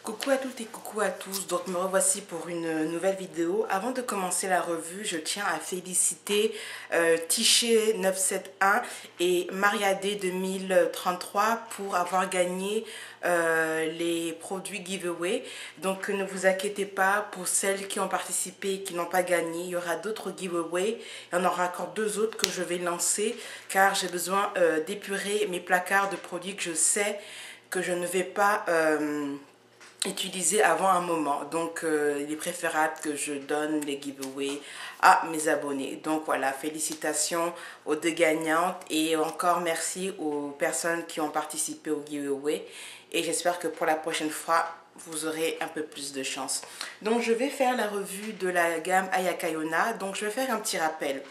Coucou à toutes et coucou à tous, donc me revoici pour une nouvelle vidéo. Avant de commencer la revue, je tiens à féliciter Tiché 971 et Mariade 2033 pour avoir gagné les produits giveaway. Donc ne vous inquiétez pas, pour celles qui ont participé et qui n'ont pas gagné, il y aura d'autres giveaways. Il y en aura encore deux autres que je vais lancer car j'ai besoin d'épurer mes placards de produits que je sais que je ne vais pas utiliser avant un moment. Donc il est préférable que je donne les giveaways à mes abonnés. Donc voilà, félicitations aux deux gagnantes et encore merci aux personnes qui ont participé au giveaway, et j'espère que pour la prochaine fois vous aurez un peu plus de chance. Donc je vais faire la revue de la gamme Ayaka Yona. Donc je vais faire un petit rappel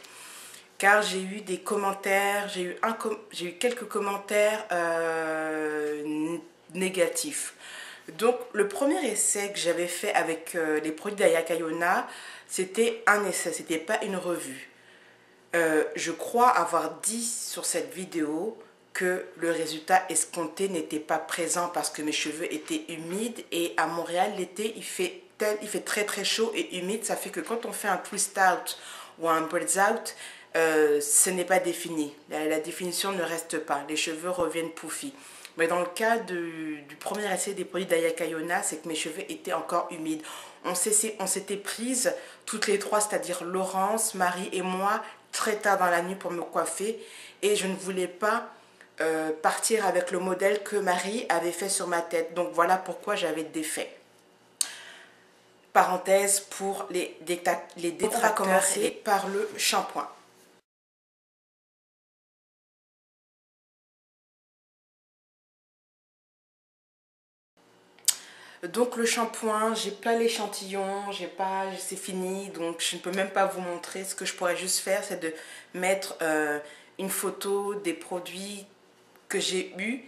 car j'ai eu des commentaires, j'ai eu quelques commentaires négatifs. Donc le premier essai que j'avais fait avec les produits d'Ayaka Yona, c'était un essai, c'était pas une revue. Je crois avoir dit sur cette vidéo que le résultat escompté n'était pas présent parce que mes cheveux étaient humides, et à Montréal l'été il fait très très chaud et humide, ça fait que quand on fait un twist out ou un braids out, ce n'est pas défini, la définition ne reste pas, les cheveux reviennent poufis. Mais dans le cas du premier essai des produits d'Ayaka Yona, c'est que mes cheveux étaient encore humides. On s'était prises toutes les trois, c'est-à-dire Laurence, Marie et moi, très tard dans la nuit pour me coiffer. Et je ne voulais pas partir avec le modèle que Marie avait fait sur ma tête. Donc voilà pourquoi j'avais défait. Parenthèse pour les détracteurs, et par le shampoing. Donc le shampoing, j'ai pas l'échantillon, c'est fini, donc je ne peux même pas vous montrer. Ce que je pourrais juste faire, c'est de mettre une photo des produits que j'ai eus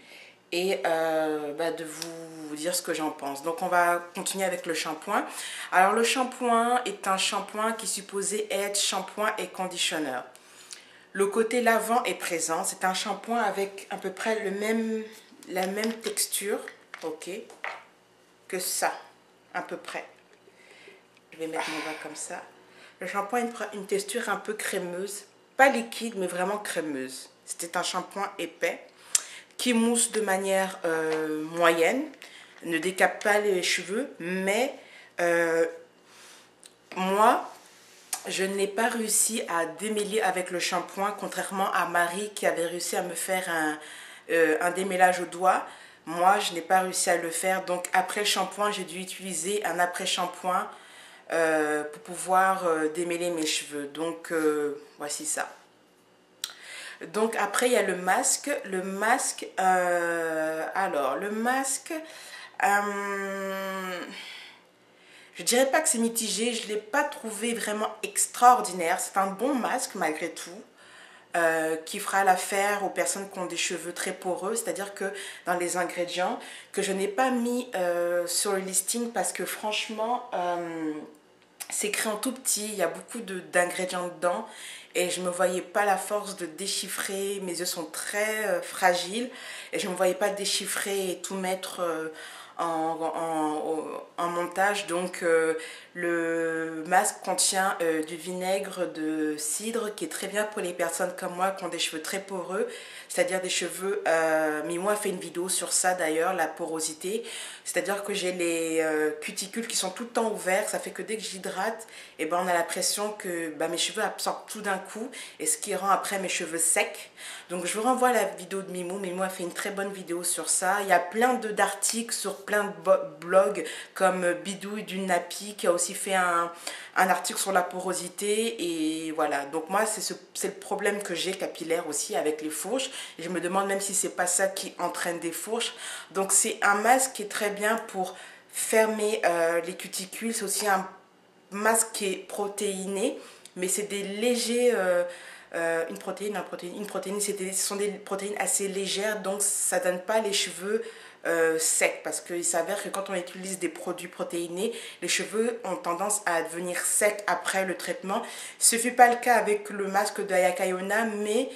et de vous dire ce que j'en pense. Donc on va continuer avec le shampoing. Alors le shampoing est un shampoing qui est supposé être shampoing et conditionneur. Le côté lavant est présent, c'est un shampoing avec à peu près la même texture, ok, que ça, à peu près. Je vais mettre mon doigt comme ça. Le shampoing a une texture un peu crémeuse, pas liquide mais vraiment crémeuse. C'était un shampoing épais qui mousse de manière moyenne, ne décape pas les cheveux, mais moi je n'ai pas réussi à démêler avec le shampoing, contrairement à Marie qui avait réussi à me faire un démêlage au doigt. Moi, je n'ai pas réussi à le faire. Donc, après le shampoing, j'ai dû utiliser un après-shampoing pour pouvoir démêler mes cheveux. Donc, voici ça. Donc, après, il y a le masque. Le masque, je dirais pas que c'est mitigé. Je ne l'ai pas trouvé vraiment extraordinaire. C'est un bon masque malgré tout. Qui fera l'affaire aux personnes qui ont des cheveux très poreux, c'est-à-dire que dans les ingrédients que je n'ai pas mis sur le listing parce que franchement c'est écrit en tout petit, il y a beaucoup d'ingrédients dedans et je ne me voyais pas la force de déchiffrer, mes yeux sont très fragiles et je ne me voyais pas déchiffrer et tout mettre en montage. Donc le masque contient du vinaigre de cidre qui est très bien pour les personnes comme moi qui ont des cheveux très poreux, c'est-à-dire des cheveux Mimo a fait une vidéo sur ça d'ailleurs, la porosité, c'est-à-dire que j'ai les cuticules qui sont tout le temps ouverts, ça fait que dès que j'hydrate, et ben on a l'impression que mes cheveux absorbent tout d'un coup, et ce qui rend après mes cheveux secs. Donc je vous renvoie à la vidéo de Mimo. Mimo a fait une très bonne vidéo sur ça. Il y a plein d'articles sur plein de blogs comme Bidouille d'une Nappy qui a aussi fait un article sur la porosité, et voilà. Donc moi c'est le problème que j'ai capillaire aussi avec les fourches, et je me demande même si c'est pas ça qui entraîne des fourches. Donc c'est un masque qui est très bien pour fermer les cuticules. C'est aussi un masque qui est protéiné, mais c'est des légers une protéine, ce sont des protéines assez légères, donc ça donne pas les cheveux secs, parce qu'il s'avère que quand on utilise des produits protéinés, les cheveux ont tendance à devenir secs après le traitement. Ce ne fut pas le cas avec le masque de Ayaka Yona, mais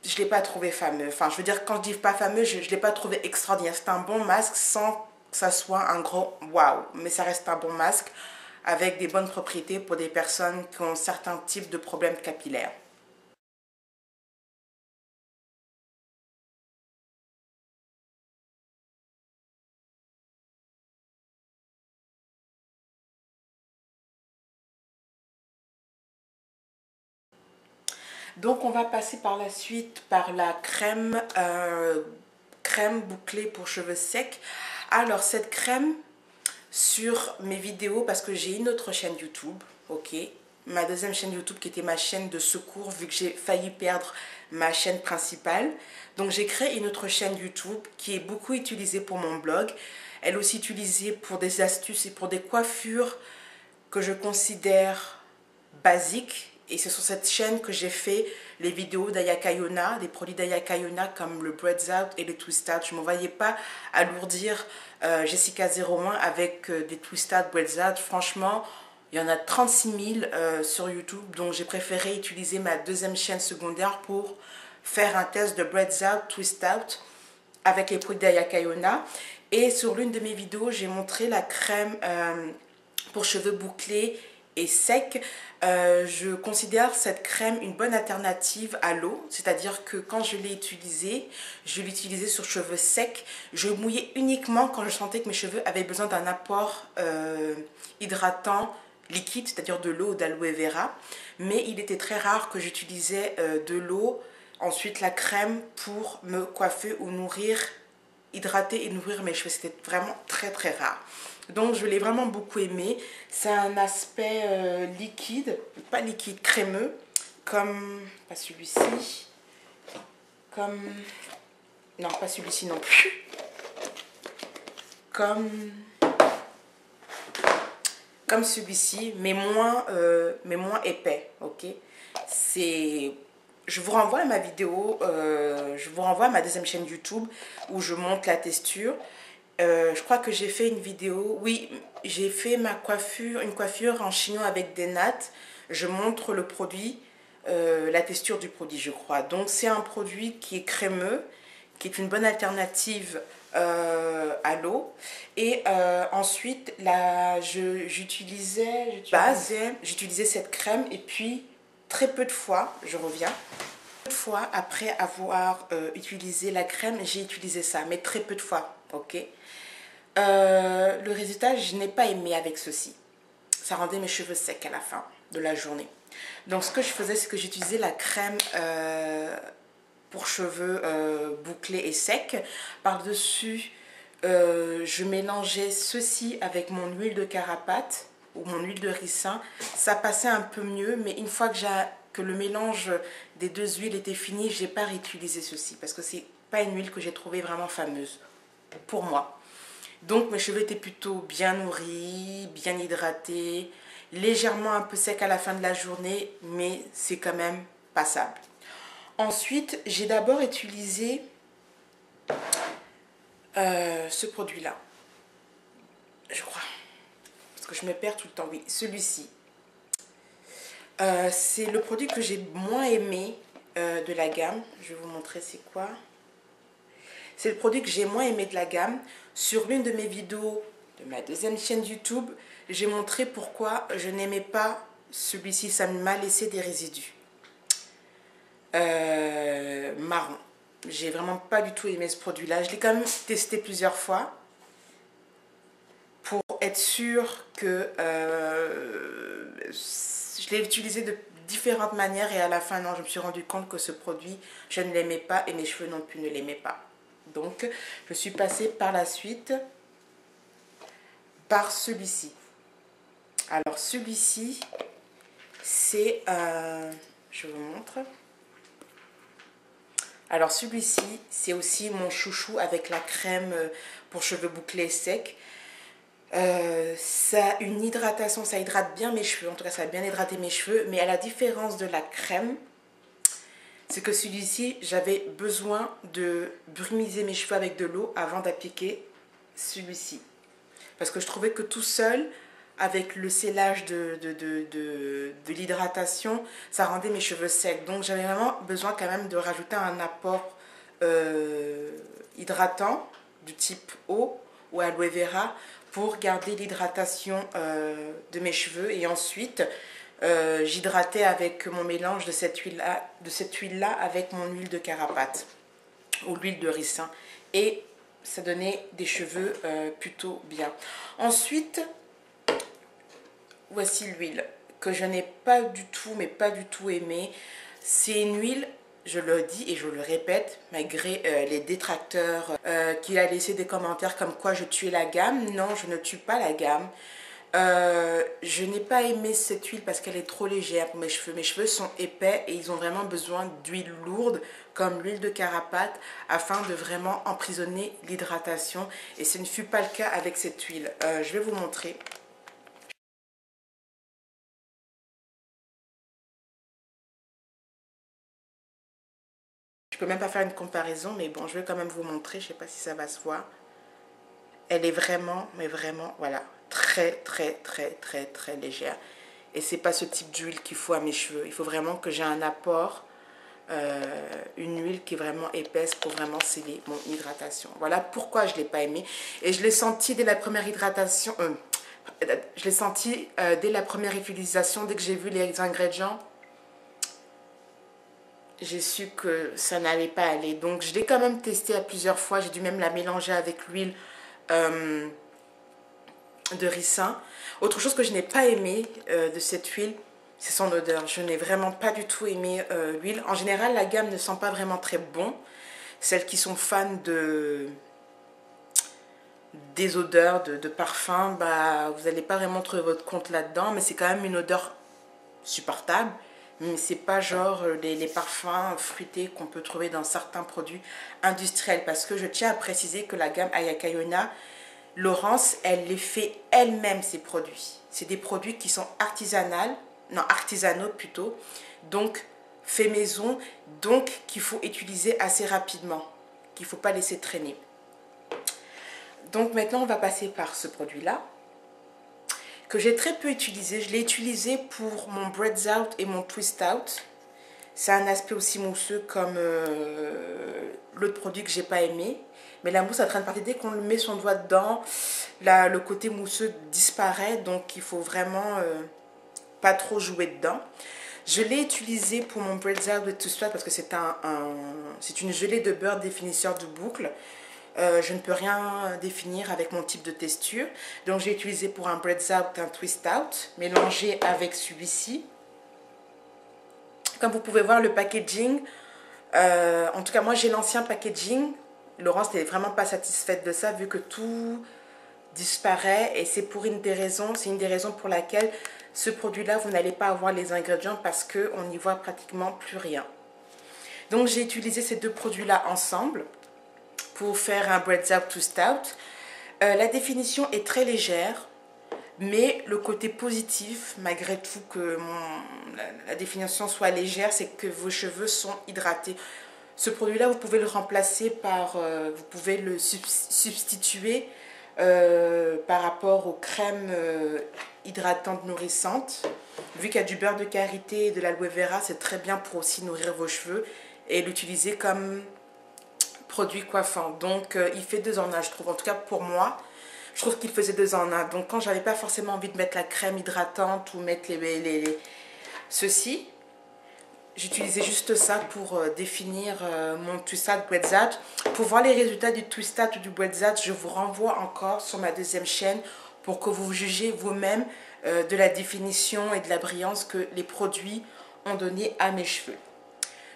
je ne l'ai pas trouvé fameux. Enfin, je veux dire, quand je dis pas fameux, je ne l'ai pas trouvé extraordinaire. C'est un bon masque que ça soit un gros waouh, mais ça reste un bon masque avec des bonnes propriétés pour des personnes qui ont certains types de problèmes capillaires. Donc on va passer par la suite par la crème bouclée pour cheveux secs. Alors cette crème, sur mes vidéos, parce que j'ai une autre chaîne YouTube, ok, ma deuxième chaîne YouTube qui était ma chaîne de secours vu que j'ai failli perdre ma chaîne principale. Donc j'ai créé une autre chaîne YouTube qui est beaucoup utilisée pour mon blog. Elle est aussi utilisée pour des astuces et pour des coiffures que je considère basiques. Et c'est sur cette chaîne que j'ai fait les vidéos d'Ayaka Yona, des produits d'Ayaka Yona comme le Breads Out et le Twist Out. Je ne me voyais pas alourdir Jessica 01 avec des Twist Out, Breads Out. Franchement, il y en a 36 000 sur YouTube. Donc j'ai préféré utiliser ma deuxième chaîne secondaire pour faire un test de Breads Out, Twist Out avec les produits d'Ayaka Yona. Et sur l'une de mes vidéos, j'ai montré la crème pour cheveux bouclés et secs. Je considère cette crème une bonne alternative à l'eau, c'est-à-dire que quand je l'ai utilisée sur cheveux secs. Je mouillais uniquement quand je sentais que mes cheveux avaient besoin d'un apport hydratant liquide, c'est-à-dire de l'eau ou d'aloe vera. Mais il était très rare que j'utilisais de l'eau, ensuite la crème pour me coiffer ou nourrir, hydrater et nourrir mes cheveux. C'était vraiment très très rare. Donc je l'ai vraiment beaucoup aimé. C'est un aspect liquide, pas liquide, crémeux, comme, pas celui-ci, comme, non pas celui-ci non plus, comme celui-ci, mais moins épais, ok. Je vous renvoie à ma vidéo, je vous renvoie à ma deuxième chaîne YouTube où je montre la texture. Je crois que j'ai fait une vidéo, oui, j'ai fait une coiffure en chignon avec des nattes. Je montre le produit, la texture du produit, je crois. Donc c'est un produit qui est crémeux, qui est une bonne alternative à l'eau. Et ensuite, j'utilisais cette crème et puis très peu de fois, je reviens. Peu de fois après avoir utilisé la crème, j'ai utilisé ça, mais très peu de fois, ok. Le résultat, je n'ai pas aimé avec ceci. Ça rendait mes cheveux secs à la fin de la journée. Donc ce que je faisais, c'est que j'utilisais la crème pour cheveux bouclés et secs. Par-dessus, je mélangeais ceci avec mon huile de carapate ou mon huile de ricin. Ça passait un peu mieux, mais une fois que le mélange des deux huiles était fini, je n'ai pas réutilisé ceci parce que c'est pas une huile que j'ai trouvée vraiment fameuse pour moi. Donc mes cheveux étaient plutôt bien nourris, bien hydratés, légèrement un peu secs à la fin de la journée, mais c'est quand même passable. Ensuite, j'ai d'abord utilisé ce produit-là, je crois, parce que je me perds tout le temps, oui, celui-ci. C'est le produit que j'ai moins aimé de la gamme. Je vais vous montrer c'est quoi. C'est le produit que j'ai moins aimé de la gamme. Sur l'une de mes vidéos de ma deuxième chaîne YouTube, j'ai montré pourquoi je n'aimais pas celui-ci. Ça m'a laissé des résidus marron. J'ai vraiment pas du tout aimé ce produit-là. Je l'ai quand même testé plusieurs fois pour être sûre que je l'ai utilisé de différentes manières et à la fin, non, je me suis rendu compte que ce produit, je ne l'aimais pas et mes cheveux non plus ne l'aimaient pas. Donc, je suis passée par la suite par celui-ci. Alors, celui-ci, c'est... je vous montre. Alors, celui-ci, c'est aussi mon chouchou avec la crème pour cheveux bouclés secs. Ça a une hydratation, ça hydrate bien mes cheveux. En tout cas, ça a bien hydraté mes cheveux. Mais à la différence de la crème, c'est que celui-ci, j'avais besoin de brumiser mes cheveux avec de l'eau avant d'appliquer celui-ci. Parce que je trouvais que tout seul, avec le scellage de l'hydratation, ça rendait mes cheveux secs. Donc j'avais vraiment besoin quand même de rajouter un apport hydratant du type eau ou aloe vera pour garder l'hydratation de mes cheveux. Et ensuite, j'hydratais avec mon mélange de cette huile-là avec mon huile de carapate ou l'huile de ricin. Et ça donnait des cheveux plutôt bien. Ensuite, voici l'huile que je n'ai pas du tout, mais pas du tout aimée. C'est une huile, je le dis et je le répète, malgré les détracteurs qui a laissé des commentaires comme quoi je tuais la gamme. Non, je ne tue pas la gamme. Je n'ai pas aimé cette huile parce qu'elle est trop légère pour mes cheveux. Mes cheveux sont épais et ils ont vraiment besoin d'huile lourde comme l'huile de carapate afin de vraiment emprisonner l'hydratation. Et ce ne fut pas le cas avec cette huile. Je vais vous montrer. Je peux même pas faire une comparaison, mais bon, je vais quand même vous montrer. Je ne sais pas si ça va se voir. Elle est vraiment, mais vraiment, voilà, très légère. Et c'est pas ce type d'huile qu'il faut à mes cheveux. Il faut vraiment que j'ai un apport, une huile qui est vraiment épaisse pour vraiment sceller mon hydratation. Voilà pourquoi je ne l'ai pas aimée. Et je l'ai senti dès la première hydratation, je l'ai senti dès la première utilisation, dès que j'ai vu les ingrédients. J'ai su que ça n'allait pas aller. Donc je l'ai quand même testé à plusieurs fois. J'ai dû même la mélanger avec l'huile de ricin. Autre chose que je n'ai pas aimé de cette huile, c'est son odeur. Je n'ai vraiment pas du tout aimé l'huile. En général, la gamme ne sent pas vraiment très bon. Celles qui sont fans des odeurs, de parfums, bah, vous n'allez pas vraiment trouver votre compte là-dedans. Mais c'est quand même une odeur supportable. Mais c'est pas genre les parfums fruités qu'on peut trouver dans certains produits industriels. Parce que je tiens à préciser que la gamme Ayaka Yona, Laurence, elle les fait elle-même, ces produits. C'est des produits qui sont artisanaux plutôt, donc fait maison, donc qu'il faut utiliser assez rapidement, qu'il ne faut pas laisser traîner. Donc maintenant, on va passer par ce produit-là, que j'ai très peu utilisé. Je l'ai utilisé pour mon Breads Out et mon Twist Out. C'est un aspect aussi mousseux comme l'autre produit que j'ai pas aimé. Mais la mousse est en train de partir. Dès qu'on met son doigt dedans, là, le côté mousseux disparaît. Donc il faut vraiment pas trop jouer dedans. Je l'ai utilisé pour mon Breads Out et Twist Out parce que c'est une gelée de beurre définisseur de boucle. Je ne peux rien définir avec mon type de texture. Donc j'ai utilisé pour un Breads Out, un Twist Out, mélangé avec celui-ci. Comme vous pouvez voir le packaging, en tout cas moi j'ai l'ancien packaging. Laurence n'est vraiment pas satisfaite de ça vu que tout disparaît. Et c'est une des raisons pour laquelle ce produit-là, vous n'allez pas avoir les ingrédients parce qu'on n'y voit pratiquement plus rien. Donc j'ai utilisé ces deux produits-là ensemble pour faire un Breads Out Twist Out. La définition est très légère, mais le côté positif, malgré tout que la définition soit légère, c'est que vos cheveux sont hydratés. Ce produit-là, vous pouvez le remplacer par, vous pouvez le substituer par rapport aux crèmes hydratantes nourrissantes. Vu qu'il y a du beurre de karité et de l'aloe vera, c'est très bien pour aussi nourrir vos cheveux et l'utiliser comme produit coiffant. Donc il fait 2 en 1, je trouve. En tout cas pour moi, je trouve qu'il faisait 2 en 1. Donc quand j'avais pas forcément envie de mettre la crème hydratante ou mettre ceci, j'utilisais juste ça pour définir mon Twist Out Breads Out. Pour voir les résultats du Twist Out ou du Breads Out, je vous renvoie encore sur ma deuxième chaîne pour que vous jugez vous-même de la définition et de la brillance que les produits ont donné à mes cheveux.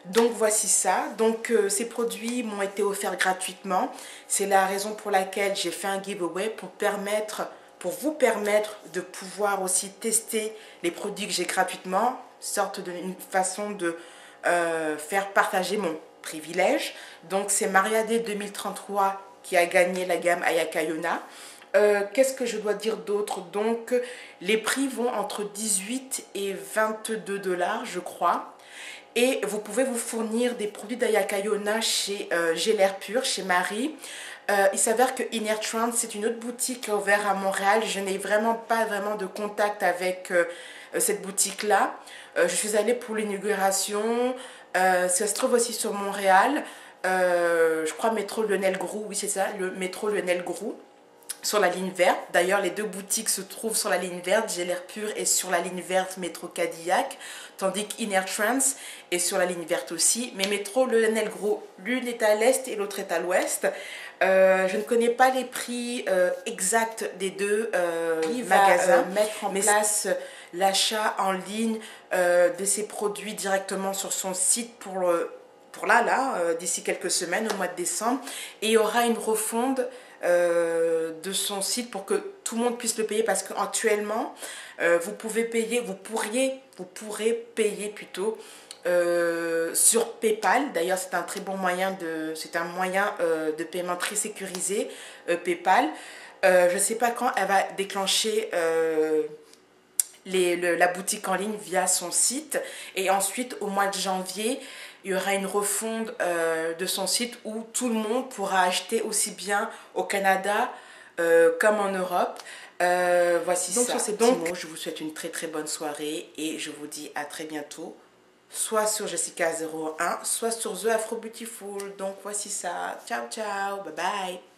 Donc voici ça. Donc ces produits m'ont été offerts gratuitement. C'est la raison pour laquelle j'ai fait un giveaway pour vous permettre de pouvoir aussi tester les produits que j'ai gratuitement. Sorte d'une façon de faire partager mon privilège. Donc c'est Mariadé 2033 qui a gagné la gamme Ayaka Yona. Qu'est-ce que je dois dire d'autre? Donc les prix vont entre 18 et 22 $, je crois. Et vous pouvez vous fournir des produits d'Ayaka Yona chez J'ai l'air pur, chez Marie. Il s'avère que Inner Trend, c'est une autre boutique qui est ouverte à Montréal. Je n'ai vraiment pas de contact avec cette boutique-là. Je suis allée pour l'inauguration. Ça se trouve aussi sur Montréal. Je crois métro Lionel Groux, oui c'est ça, le métro Lionel Groux. sur la ligne verte. D'ailleurs, les deux boutiques se trouvent sur la ligne verte, J'ai l'air pur est sur la ligne verte métro Cadillac, tandis qu'Inner Trance est sur la ligne verte aussi. Mais métro Le Gros, l'une est à l'est et l'autre est à l'ouest. Je ne connais pas les prix exacts des deux magasins. Mettre en place l'achat en ligne de ces produits directement sur son site pour d'ici quelques semaines, au mois de décembre. Et il y aura une refonte de son site pour que tout le monde puisse le payer, parce qu'actuellement vous pourrez payer plutôt sur PayPal. D'ailleurs, c'est un très bon moyen de paiement très sécurisé, PayPal. Je ne sais pas quand elle va déclencher la boutique en ligne via son site, et ensuite au mois de janvier il y aura une refonte de son site où tout le monde pourra acheter aussi bien au Canada comme en Europe. Voici donc ça. Sur ces petits mots, je vous souhaite une très très bonne soirée et je vous dis à très bientôt, soit sur Jessica01, soit sur The Afro Beautiful. Donc voici ça. Ciao ciao, bye bye.